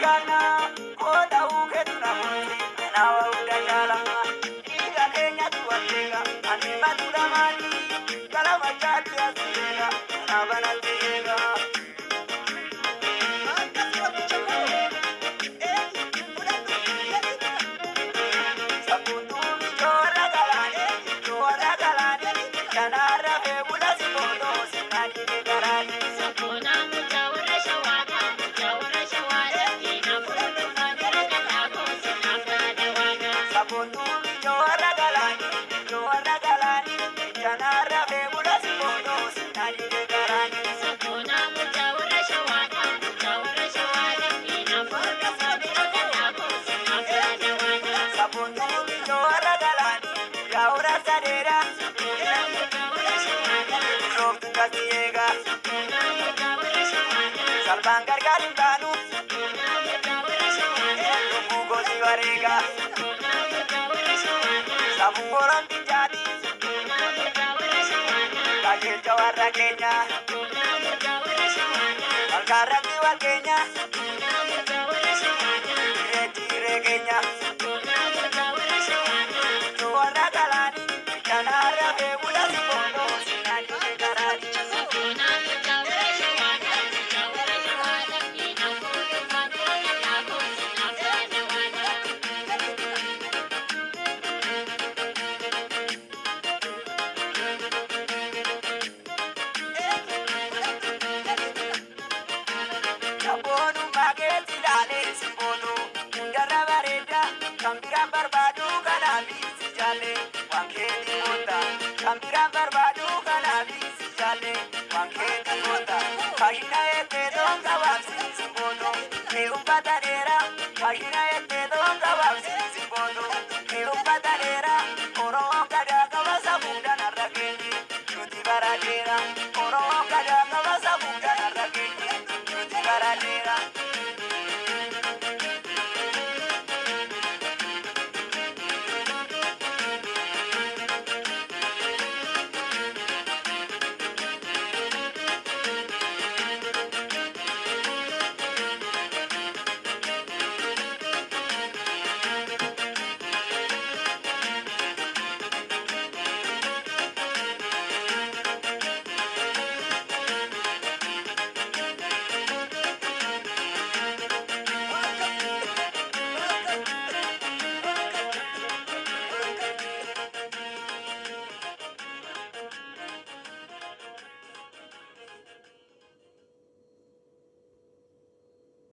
kana kota uketu na muti na wa udajala ida Kenya tuwatega ani madura mani kala machati asira na banatega Salvangar Garibanu, Lugo Sivarega, Samuoran Tijani, Kajil Jawarra Kenya, Alkaraki wa Kenya, Retire Kenya, Jawarra Galani, Janara Bebula Sibono, Sinani Garani. Kampiran barbadu kanabi sijale wanketi mota Kampiran barbadu kanabi sijale wanketi mota Kashina ete donga wapsi simbono Meupata dera Kashina